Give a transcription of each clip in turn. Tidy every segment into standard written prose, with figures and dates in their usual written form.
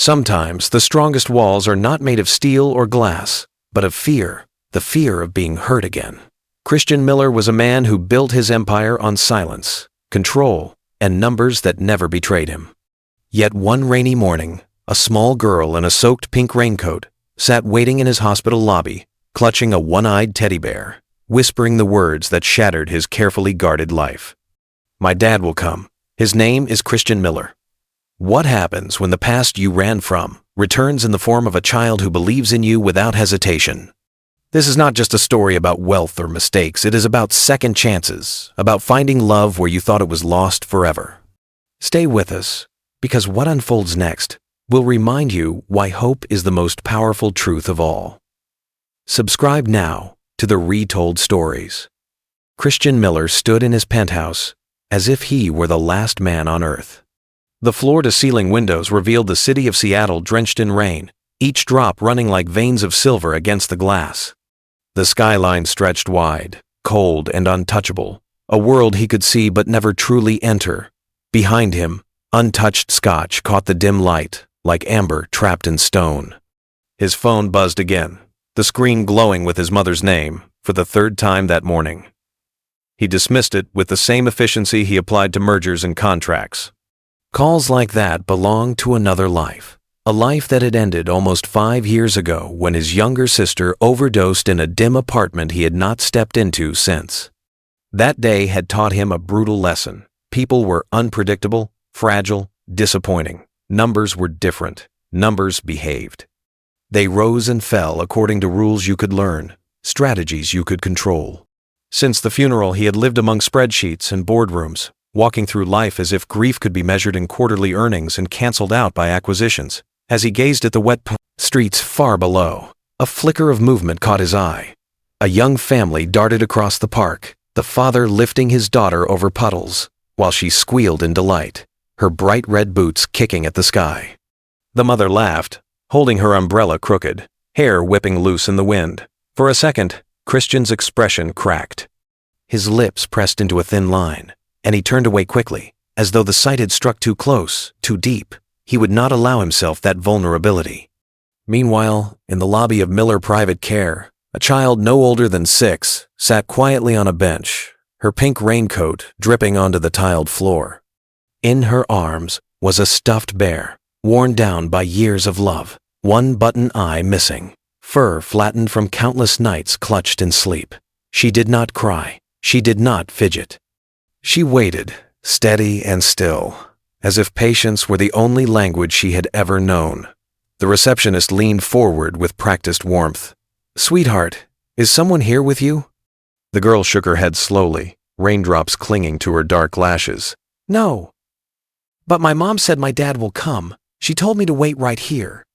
Sometimes the strongest walls are not made of steel or glass, but of fear, the fear of being hurt again. Christian Miller was a man who built his empire on silence, control, and numbers that never betrayed him. Yet one rainy morning, a small girl in a soaked pink raincoat sat waiting in his hospital lobby, clutching a one-eyed teddy bear, whispering the words that shattered his carefully guarded life. "My dad will come. His name is Christian Miller." What happens when the past you ran from returns in the form of a child who believes in you without hesitation? This is not just a story about wealth or mistakes. It is about second chances, about finding love where you thought it was lost forever. Stay with us, because what unfolds next will remind you why hope is the most powerful truth of all. Subscribe now to the Retold Stories. Christian Miller stood in his penthouse as if he were the last man on earth. The floor-to-ceiling windows revealed the city of Seattle drenched in rain, each drop running like veins of silver against the glass. The skyline stretched wide, cold and untouchable, a world he could see but never truly enter. Behind him, untouched scotch caught the dim light, like amber trapped in stone. His phone buzzed again, the screen glowing with his mother's name, for the third time that morning. He dismissed it with the same efficiency he applied to mergers and contracts. Calls like that belonged to another life, a life that had ended almost 5 years ago when his younger sister overdosed in a dim apartment he had not stepped into since. That day had taught him a brutal lesson. People were unpredictable, fragile, disappointing. Numbers were different. Numbers behaved. They rose and fell according to rules you could learn, strategies you could control. Since the funeral, he had lived among spreadsheets and boardrooms, walking through life as if grief could be measured in quarterly earnings and canceled out by acquisitions. As he gazed at the wet streets far below, a flicker of movement caught his eye. A young family darted across the park, the father lifting his daughter over puddles, while she squealed in delight, her bright red boots kicking at the sky. The mother laughed, holding her umbrella crooked, hair whipping loose in the wind. For a second, Christian's expression cracked. His lips pressed into a thin line, and he turned away quickly, as though the sight had struck too close, too deep. He would not allow himself that vulnerability. Meanwhile, in the lobby of Miller Private Care, a child no older than 6 sat quietly on a bench, her pink raincoat dripping onto the tiled floor. In her arms was a stuffed bear, worn down by years of love, one button eye missing, fur flattened from countless nights clutched in sleep. She did not cry. She did not fidget. She waited, steady and still, as if patience were the only language she had ever known. The receptionist leaned forward with practiced warmth. "Sweetheart, is someone here with you?" The girl shook her head slowly, raindrops clinging to her dark lashes. "No. But my mom said my dad will come. She told me to wait right here."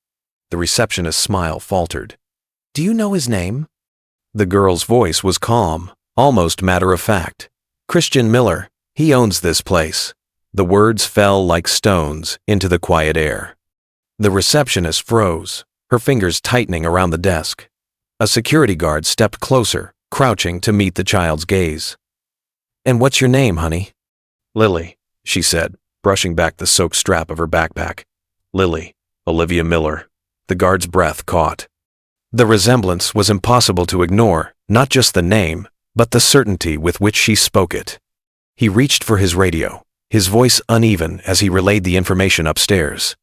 The receptionist's smile faltered. "Do you know his name?" The girl's voice was calm, almost matter-of-fact. "Christian Miller. He owns this place." The words fell like stones into the quiet air. The receptionist froze, her fingers tightening around the desk. A security guard stepped closer, crouching to meet the child's gaze. "And what's your name, honey?" "Lily," she said, brushing back the soaked strap of her backpack. "Lily, Olivia Miller." The guard's breath caught. The resemblance was impossible to ignore, not just the name, but the certainty with which she spoke it. He reached for his radio, his voice uneven as he relayed the information upstairs.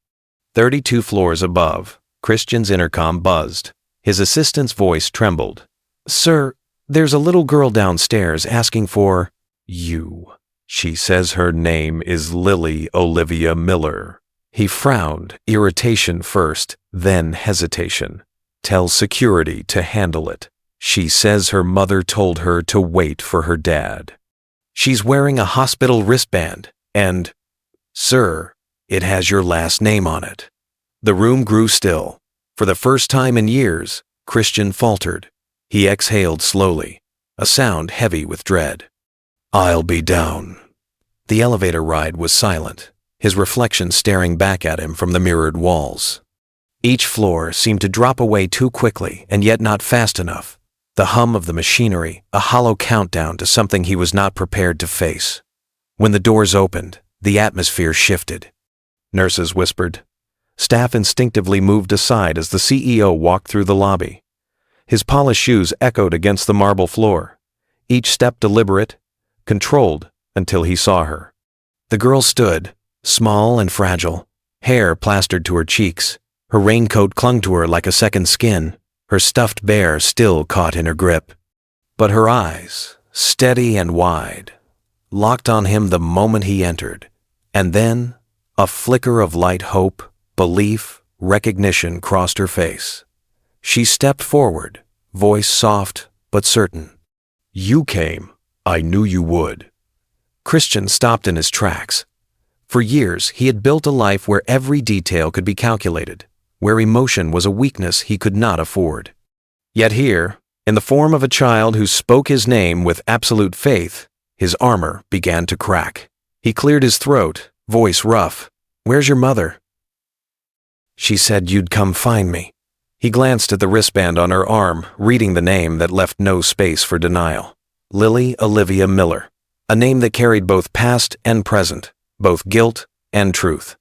32 floors above, Christian's intercom buzzed. His assistant's voice trembled. "Sir, there's a little girl downstairs asking for you. She says her name is Lily Olivia Miller." He frowned, irritation first, then hesitation. "Tell security to handle it. She says her mother told her to wait for her dad. She's wearing a hospital wristband, and, sir, it has your last name on it." The room grew still. For the first time in years, Christian faltered. He exhaled slowly, a sound heavy with dread. "I'll be down." The elevator ride was silent, his reflection staring back at him from the mirrored walls. Each floor seemed to drop away too quickly and yet not fast enough. The hum of the machinery, a hollow countdown to something he was not prepared to face. When the doors opened, the atmosphere shifted. Nurses whispered, Staff instinctively moved aside as the CEO walked through the lobby. His polished shoes echoed against the marble floor, each step deliberate, controlled until he saw her. The girl stood, small and fragile, hair plastered to her cheeks. Her raincoat clung to her like a second skin, her stuffed bear still caught in her grip. But her eyes, steady and wide, locked on him the moment he entered. And then, a flicker of light hope, belief, recognition crossed her face. She stepped forward, voice soft but certain. "You came. I knew you would." Christian stopped in his tracks. For years, he had built a life where every detail could be calculated, where emotion was a weakness he could not afford. Yet here, in the form of a child who spoke his name with absolute faith, his armor began to crack. He cleared his throat, voice rough. "Where's your mother?" "She said you'd come find me." He glanced at the wristband on her arm, reading the name that left no space for denial. Lily Olivia Miller, a name that carried both past and present, both guilt and truth.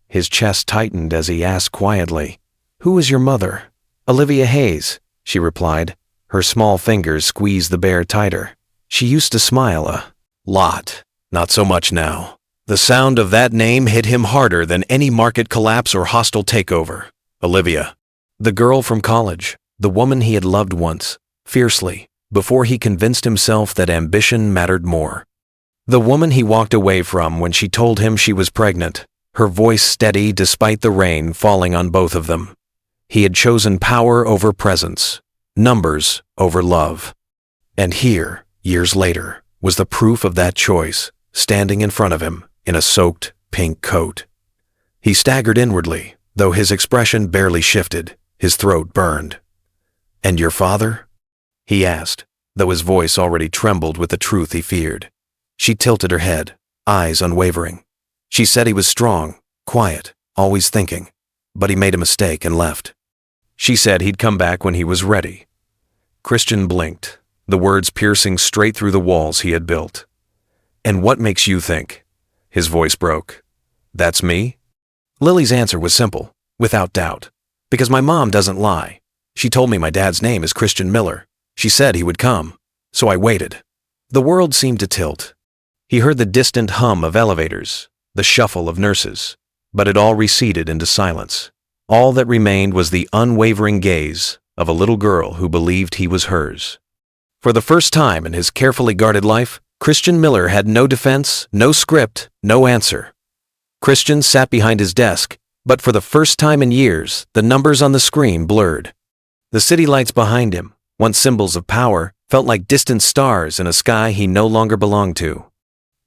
His chest tightened as he asked quietly, "Who is your mother?" "Olivia Hayes," she replied. Her small fingers squeezed the bear tighter. She used to smile a lot. Not so much now. The sound of that name hit him harder than any market collapse or hostile takeover. Olivia. The girl from college, the woman he had loved once, fiercely, before he convinced himself that ambition mattered more. The woman he walked away from when she told him she was pregnant, her voice steady despite the rain falling on both of them. He had chosen power over presence, numbers over love. And here, years later, was the proof of that choice, standing in front of him in a soaked pink coat. He staggered inwardly, though his expression barely shifted, his throat burned. "And your father?" he asked, though his voice already trembled with the truth he feared. She tilted her head, eyes unwavering. She said he was strong, quiet, always thinking, but he made a mistake and left. She said he'd come back when he was ready. Christian blinked, the words piercing straight through the walls he had built. "And what makes you think?" His voice broke. "That's me?" Lily's answer was simple, without doubt. "Because my mom doesn't lie. She told me my dad's name is Christian Miller. She said he would come, so I waited." The world seemed to tilt. He heard the distant hum of elevators, the shuffle of nurses, but it all receded into silence. All that remained was the unwavering gaze of a little girl who believed he was hers. For the first time in his carefully guarded life, Christian Miller had no defense, no script, no answer. Christian sat behind his desk, but for the first time in years, the numbers on the screen blurred. The city lights behind him, once symbols of power, felt like distant stars in a sky he no longer belonged to.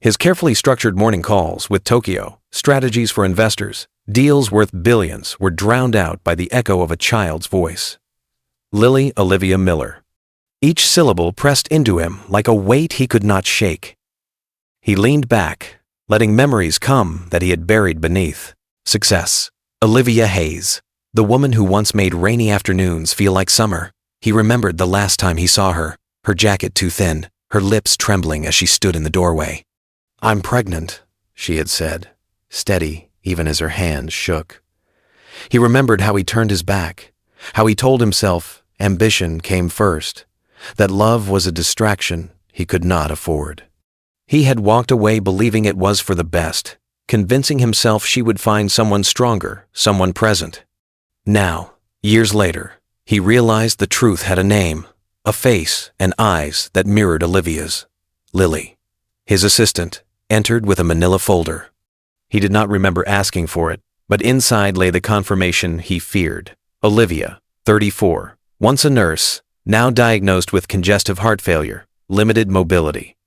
His carefully structured morning calls with Tokyo, strategies for investors, deals worth billions were drowned out by the echo of a child's voice. Lily Olivia Miller. Each syllable pressed into him like a weight he could not shake. He leaned back, letting memories come that he had buried beneath. Success. Olivia Hayes, the woman who once made rainy afternoons feel like summer. He remembered the last time he saw her, her jacket too thin, her lips trembling as she stood in the doorway. "I'm pregnant," she had said, steady even as her hands shook. He remembered how he turned his back, how he told himself ambition came first, that love was a distraction he could not afford. He had walked away believing it was for the best, convincing himself she would find someone stronger, someone present. Now, years later, he realized the truth had a name, a face and eyes that mirrored Olivia's. Lily. His assistant entered with a manila folder. He did not remember asking for it, but inside lay the confirmation he feared. Olivia, 34, once a nurse, now diagnosed with congestive heart failure, limited mobility,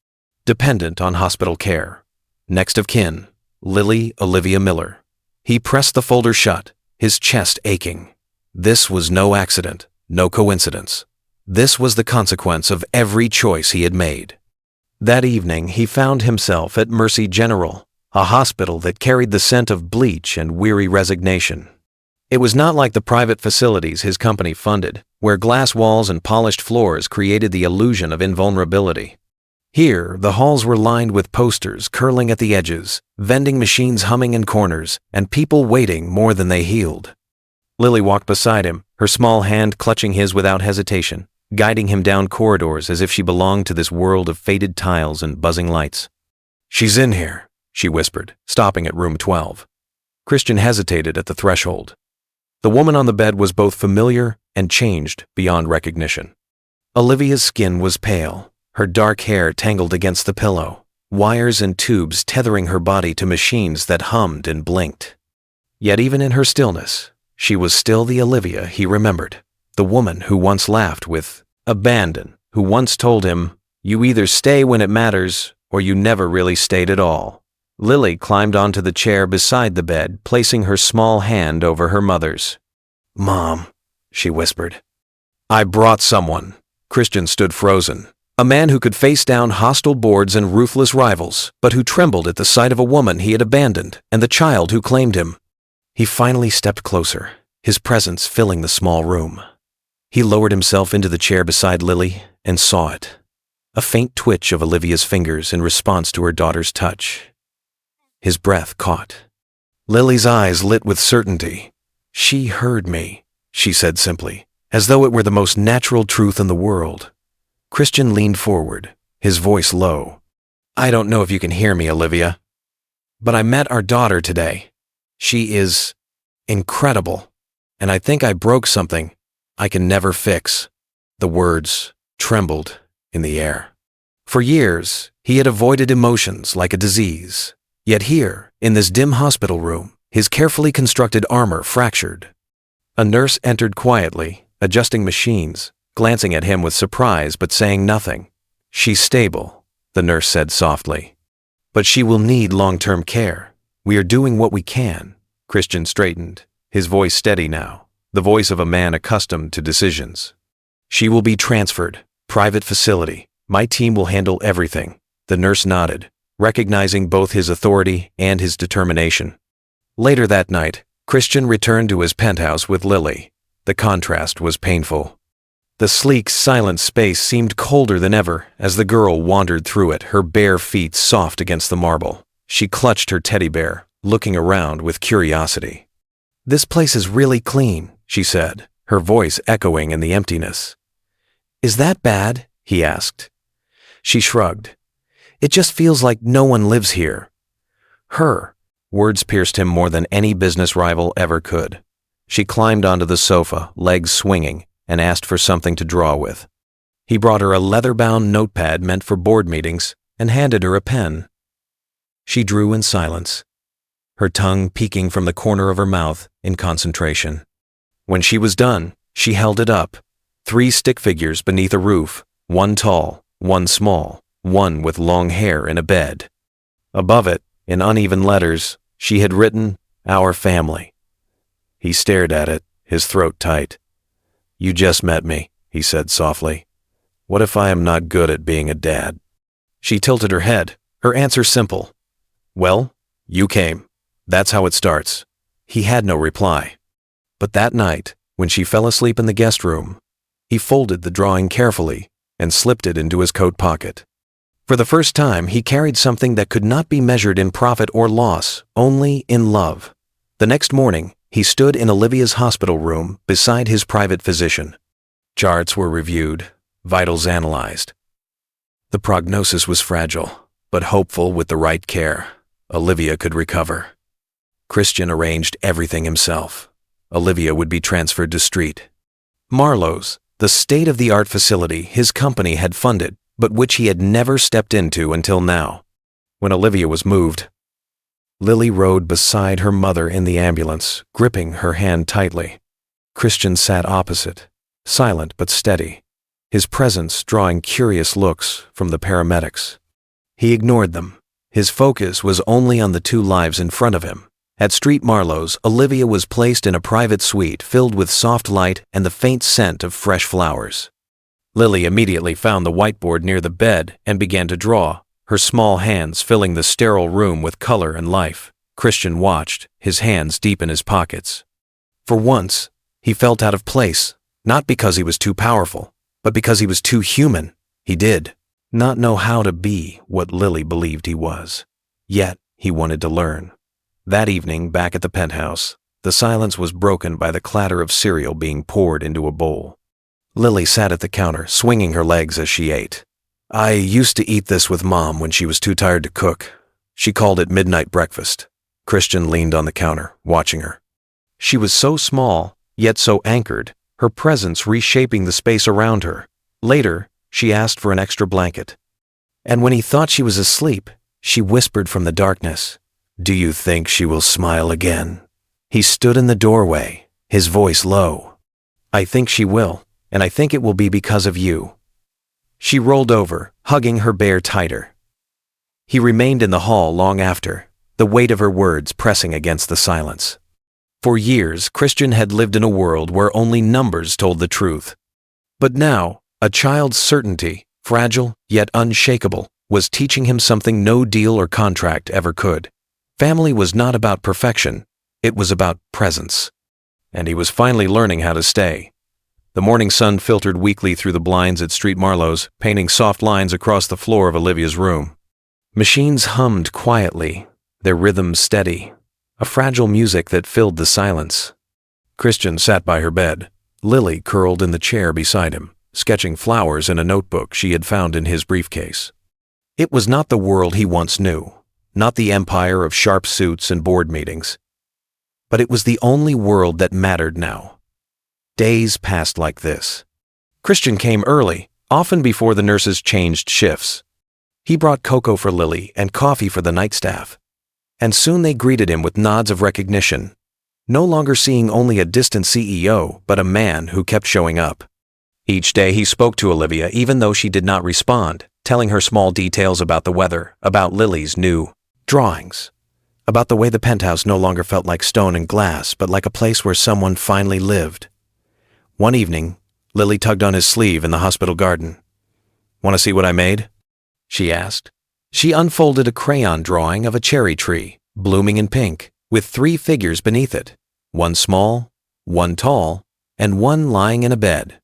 dependent on hospital care. Next of kin, Lily Olivia Miller. He pressed the folder shut, his chest aching. This was no accident, no coincidence. This was the consequence of every choice he had made. That evening, he found himself at Mercy General, a hospital that carried the scent of bleach and weary resignation. It was not like the private facilities his company funded, where glass walls and polished floors created the illusion of invulnerability. Here, the halls were lined with posters curling at the edges, vending machines humming in corners, and people waiting more than they healed. Lily walked beside him, her small hand clutching his without hesitation, guiding him down corridors as if she belonged to this world of faded tiles and buzzing lights. "She's in here," she whispered, stopping at room 12. Christian hesitated at the threshold. The woman on the bed was both familiar and changed beyond recognition. Olivia's skin was pale, her dark hair tangled against the pillow, wires and tubes tethering her body to machines that hummed and blinked. Yet even in her stillness, she was still the Olivia he remembered, the woman who once laughed with abandon, who once told him, "You either stay when it matters, or you never really stayed at all." Lily climbed onto the chair beside the bed, placing her small hand over her mother's. "Mom," she whispered. "I brought someone." Christian stood frozen. A man who could face down hostile boards and ruthless rivals, but who trembled at the sight of a woman he had abandoned and the child who claimed him. He finally stepped closer, his presence filling the small room. He lowered himself into the chair beside Lily and saw it. A faint twitch of Olivia's fingers in response to her daughter's touch. His breath caught. Lily's eyes lit with certainty. "She heard me," she said simply, as though it were the most natural truth in the world. Christian leaned forward, his voice low. "I don't know if you can hear me, Olivia, but I met our daughter today. She is incredible, and I think I broke something I can never fix." The words trembled in the air. For years, he had avoided emotions like a disease. Yet here, in this dim hospital room, his carefully constructed armor fractured. A nurse entered quietly, adjusting machines, glancing at him with surprise but saying nothing. "She's stable," the nurse said softly. "But she will need long-term care. We are doing what we can." Christian straightened, his voice steady now, the voice of a man accustomed to decisions. "She will be transferred. Private facility. My team will handle everything." The nurse nodded, recognizing both his authority and his determination. Later that night, Christian returned to his penthouse with Lily. The contrast was painful. The sleek, silent space seemed colder than ever as the girl wandered through it, her bare feet soft against the marble. She clutched her teddy bear, looking around with curiosity. "This place is really clean," she said, her voice echoing in the emptiness. "Is that bad?" he asked. She shrugged. "It just feels like no one lives here." Her words pierced him more than any business rival ever could. She climbed onto the sofa, legs swinging, and asked for something to draw with. He brought her a leather-bound notepad meant for board meetings and handed her a pen. She drew in silence, her tongue peeking from the corner of her mouth in concentration. When she was done, she held it up. 3 stick figures beneath a roof, one tall, one small, one with long hair in a bed. Above it, in uneven letters, she had written, "Our family." He stared at it, his throat tight. "You just met me," he said softly. "What if I am not good at being a dad?" She tilted her head, her answer simple. "Well, you came. That's how it starts." He had no reply. But that night, when she fell asleep in the guest room, he folded the drawing carefully and slipped it into his coat pocket. For the first time, he carried something that could not be measured in profit or loss, only in love. The next morning, he stood in Olivia's hospital room beside his private physician. Charts were reviewed, vitals analyzed. The prognosis was fragile, but hopeful with the right care. Olivia could recover. Christian arranged everything himself. Olivia would be transferred to Street Marlowe's, the state-of-the-art facility his company had funded, but which he had never stepped into until now. When Olivia was moved, Lily rode beside her mother in the ambulance, gripping her hand tightly. Christian sat opposite, silent but steady, his presence drawing curious looks from the paramedics. He ignored them. His focus was only on the 2 lives in front of him. At Street Marlowe's, Olivia was placed in a private suite filled with soft light and the faint scent of fresh flowers. Lily immediately found the whiteboard near the bed and began to draw, her small hands filling the sterile room with color and life. Christian watched, his hands deep in his pockets. For once, he felt out of place, not because he was too powerful, but because he was too human. He did not know how to be what Lily believed he was. Yet, he wanted to learn. That evening, back at the penthouse, the silence was broken by the clatter of cereal being poured into a bowl. Lily sat at the counter, swinging her legs as she ate. "I used to eat this with Mom when she was too tired to cook. She called it midnight breakfast." Christian leaned on the counter, watching her. She was so small, yet so anchored, her presence reshaping the space around her. Later, she asked for an extra blanket. And when he thought she was asleep, she whispered from the darkness, "Do you think she will smile again?" He stood in the doorway, his voice low. "I think she will, and I think it will be because of you." She rolled over, hugging her bear tighter. He remained in the hall long after, the weight of her words pressing against the silence. For years, Christian had lived in a world where only numbers told the truth. But now, a child's certainty, fragile yet unshakable, was teaching him something no deal or contract ever could. Family was not about perfection, it was about presence. And he was finally learning how to stay. The morning sun filtered weakly through the blinds at Street Marlowe's, painting soft lines across the floor of Olivia's room. Machines hummed quietly, their rhythm steady, a fragile music that filled the silence. Christian sat by her bed, Lily curled in the chair beside him, sketching flowers in a notebook she had found in his briefcase. It was not the world he once knew, not the empire of sharp suits and board meetings. But it was the only world that mattered now. Days passed like this. Christian came early, often before the nurses changed shifts. He brought cocoa for Lily and coffee for the night staff. And soon they greeted him with nods of recognition, no longer seeing only a distant CEO, but a man who kept showing up. Each day he spoke to Olivia even though she did not respond, telling her small details about the weather, about Lily's new drawings, about the way the penthouse no longer felt like stone and glass, but like a place where someone finally lived. One evening, Lily tugged on his sleeve in the hospital garden. "Want to see what I made?" she asked. She unfolded a crayon drawing of a cherry tree, blooming in pink, with 3 figures beneath it, one small, one tall, and one lying in a bed.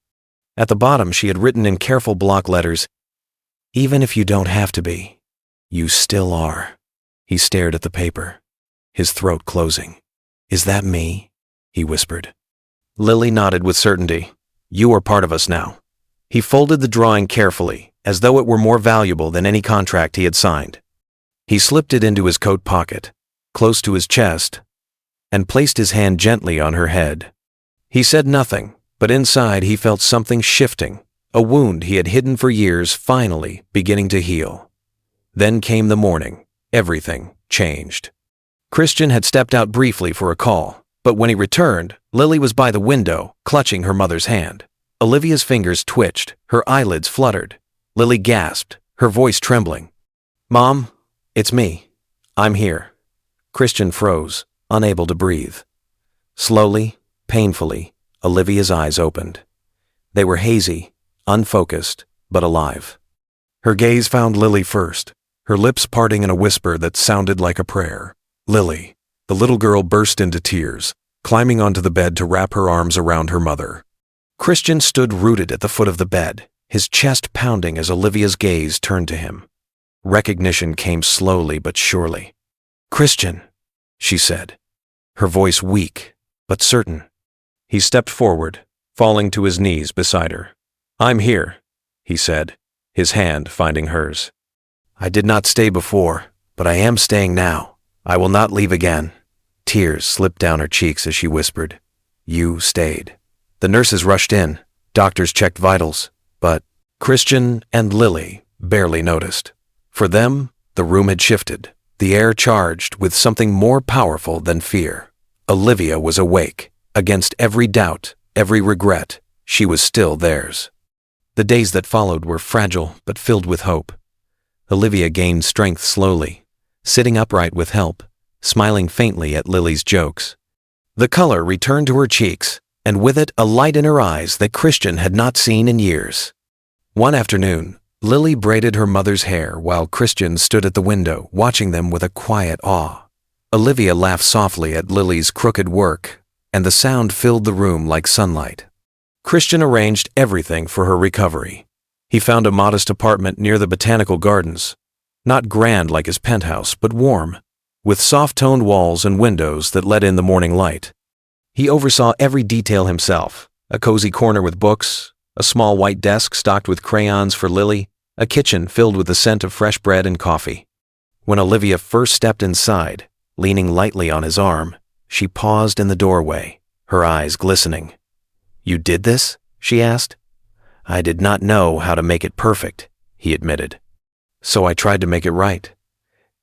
At the bottom she had written in careful block letters, "Even if you don't have to be, you still are." He stared at the paper, his throat closing. "Is that me?" he whispered. Lily nodded with certainty. "You are part of us now." He folded the drawing carefully, as though it were more valuable than any contract he had signed. He slipped it into his coat pocket, close to his chest, and placed his hand gently on her head. He said nothing, but inside he felt something shifting, a wound he had hidden for years finally beginning to heal. Then came the morning. Everything changed. Christian had stepped out briefly for a call, but when he returned, Lily was by the window, clutching her mother's hand. Olivia's fingers twitched, her eyelids fluttered. Lily gasped, her voice trembling. "Mom, it's me. I'm here." Christian froze, unable to breathe. Slowly, painfully, Olivia's eyes opened. They were hazy, unfocused, but alive. Her gaze found Lily first, her lips parting in a whisper that sounded like a prayer. "Lily." The little girl burst into tears, climbing onto the bed to wrap her arms around her mother. Christian stood rooted at the foot of the bed, his chest pounding as Olivia's gaze turned to him. Recognition came slowly but surely. "Christian," she said, her voice weak but certain. He stepped forward, falling to his knees beside her. "I'm here," he said, his hand finding hers. "I did not stay before, but I am staying now. I will not leave again." Tears slipped down her cheeks as she whispered, "You stayed." The nurses rushed in, doctors checked vitals, but Christian and Lily barely noticed. For them, the room had shifted, the air charged with something more powerful than fear. Olivia was awake. Against every doubt, every regret, she was still theirs. The days that followed were fragile but filled with hope. Olivia gained strength slowly, sitting upright with help, smiling faintly at Lily's jokes. The color returned to her cheeks, and with it a light in her eyes that Christian had not seen in years. One afternoon, Lily braided her mother's hair while Christian stood at the window, watching them with a quiet awe. Olivia laughed softly at Lily's crooked work, and the sound filled the room like sunlight. Christian arranged everything for her recovery. He found a modest apartment near the botanical gardens, not grand like his penthouse, but warm, with soft-toned walls and windows that let in the morning light. He oversaw every detail himself: a cozy corner with books, a small white desk stocked with crayons for Lily, a kitchen filled with the scent of fresh bread and coffee. When Olivia first stepped inside, leaning lightly on his arm, she paused in the doorway, her eyes glistening. "You did this?" she asked. "I did not know how to make it perfect," he admitted. "So I tried to make it right."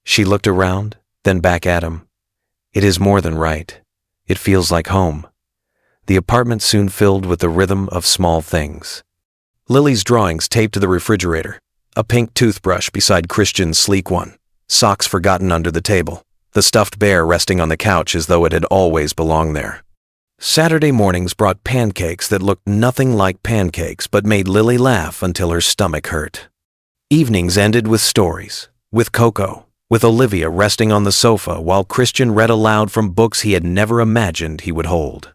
She looked around, then back at him. "It is more than right. It feels like home." The apartment soon filled with the rhythm of small things. Lily's drawings taped to the refrigerator, a pink toothbrush beside Christian's sleek one, socks forgotten under the table, the stuffed bear resting on the couch as though it had always belonged there. Saturday mornings brought pancakes that looked nothing like pancakes but made Lily laugh until her stomach hurt. Evenings ended with stories, with Coco, with Olivia resting on the sofa while Christian read aloud from books he had never imagined he would hold.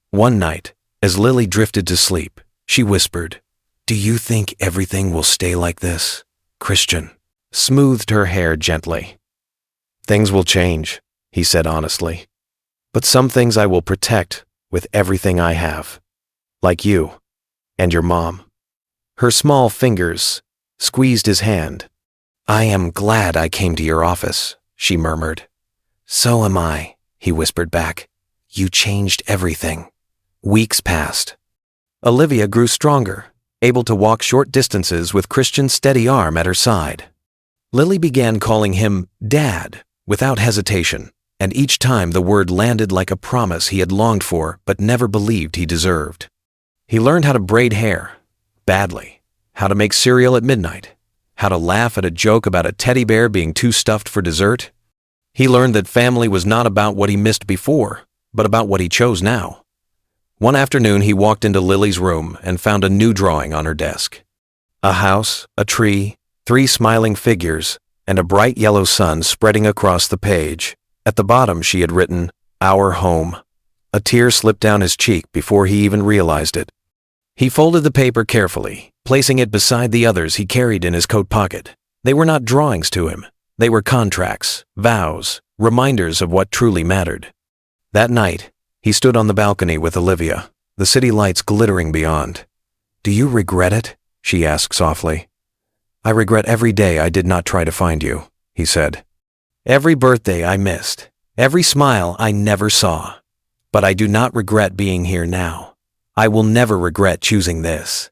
One night, as Lily drifted to sleep, she whispered, "Do you think everything will stay like this?" Christian smoothed her hair gently. "Things will change," he said honestly. "But some things I will protect with everything I have. Like you and your mom." Her small fingers squeezed his hand. "I am glad I came to your office," she murmured. "So am I," he whispered back. "You changed everything." Weeks passed. Olivia grew stronger, able to walk short distances with Christian's steady arm at her side. Lily began calling him Dad without hesitation, and each time the word landed like a promise he had longed for but never believed he deserved. He learned how to braid hair, badly, how to make cereal at midnight, how to laugh at a joke about a teddy bear being too stuffed for dessert. He learned that family was not about what he missed before, but about what he chose now. One afternoon he walked into Lily's room and found a new drawing on her desk. A house, a tree, 3 smiling figures, and a bright yellow sun spreading across the page. At the bottom she had written, "Our home." A tear slipped down his cheek before he even realized it. He folded the paper carefully, placing it beside the others he carried in his coat pocket. They were not drawings to him. They were contracts, vows, reminders of what truly mattered. That night, he stood on the balcony with Olivia, the city lights glittering beyond. "Do you regret it?" she asked softly. "I regret every day I did not try to find you," he said. "Every birthday I missed, every smile I never saw. But I do not regret being here now. I will never regret choosing this."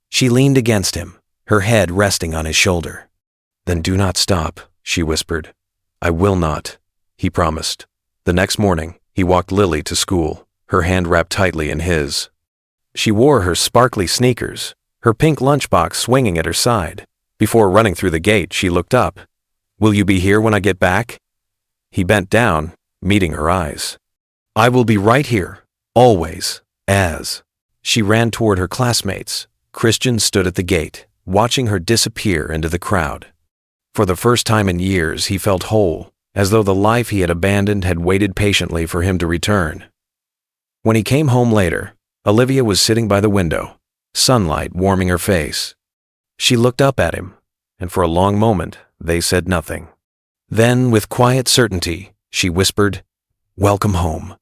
She leaned against him, her head resting on his shoulder. "Then do not stop," she whispered. "I will not," he promised. The next morning, he walked Lily to school, her hand wrapped tightly in his. She wore her sparkly sneakers, her pink lunchbox swinging at her side. Before running through the gate, she looked up. "Will you be here when I get back?" He bent down, meeting her eyes. "I will be right here, always, as." She ran toward her classmates. Christian stood at the gate, watching her disappear into the crowd. For the first time in years, he felt whole, as though the life he had abandoned had waited patiently for him to return. When he came home later, Olivia was sitting by the window, sunlight warming her face. She looked up at him, and for a long moment, they said nothing. Then, with quiet certainty, she whispered, "Welcome home."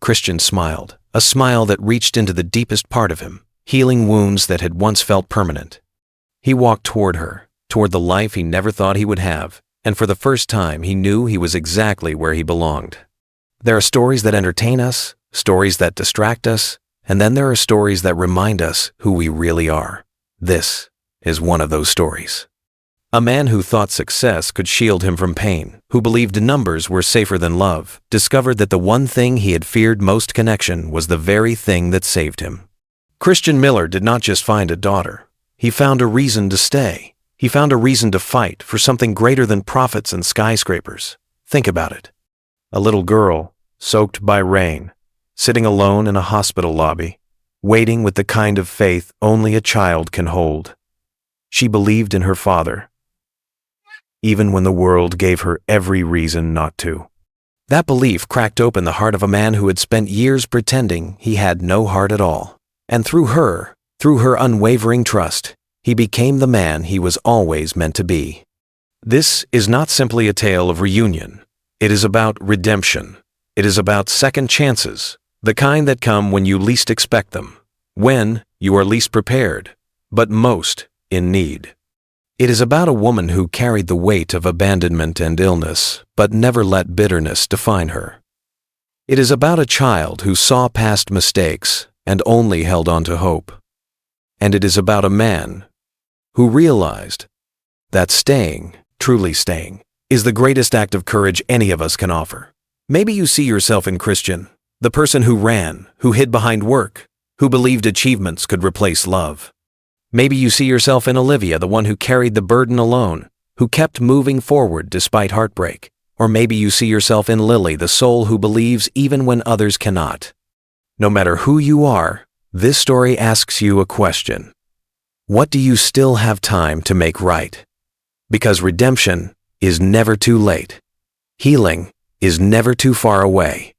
Christian smiled, a smile that reached into the deepest part of him, healing wounds that had once felt permanent. He walked toward her, toward the life he never thought he would have, and for the first time he knew he was exactly where he belonged. There are stories that entertain us, stories that distract us, and then there are stories that remind us who we really are. This is one of those stories. A man who thought success could shield him from pain, who believed numbers were safer than love, discovered that the one thing he had feared most, connection, was the very thing that saved him. Christian Miller did not just find a daughter. He found a reason to stay. He found a reason to fight for something greater than profits and skyscrapers. Think about it. A little girl, soaked by rain, sitting alone in a hospital lobby, waiting with the kind of faith only a child can hold. She believed in her father, even when the world gave her every reason not to. That belief cracked open the heart of a man who had spent years pretending he had no heart at all. And through her unwavering trust, he became the man he was always meant to be. This is not simply a tale of reunion. It is about redemption. It is about second chances, the kind that come when you least expect them, when you are least prepared, but most in need. It is about a woman who carried the weight of abandonment and illness, but never let bitterness define her. It is about a child who saw past mistakes and only held on to hope. And it is about a man who realized that staying, truly staying, is the greatest act of courage any of us can offer. Maybe you see yourself in Christian, the person who ran, who hid behind work, who believed achievements could replace love. Maybe you see yourself in Olivia, the one who carried the burden alone, who kept moving forward despite heartbreak. Or maybe you see yourself in Lily, the soul who believes even when others cannot. No matter who you are, this story asks you a question. What do you still have time to make right? Because redemption is never too late. Healing is never too far away.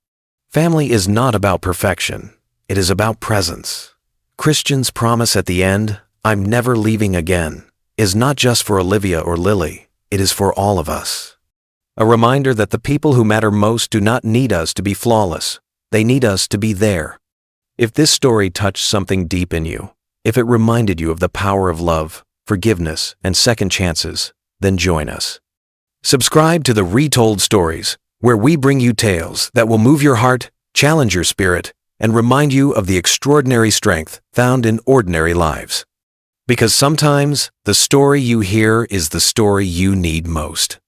Family is not about perfection. It is about presence. Christian's promise at the end, "I'm never leaving again," is not just for Olivia or Lily. It is for all of us. A reminder that the people who matter most do not need us to be flawless. They need us to be there. If this story touched something deep in you, if it reminded you of the power of love, forgiveness, and second chances, then join us. Subscribe to the Retold Stories, where we bring you tales that will move your heart, challenge your spirit, and remind you of the extraordinary strength found in ordinary lives. Because sometimes the story you hear is the story you need most.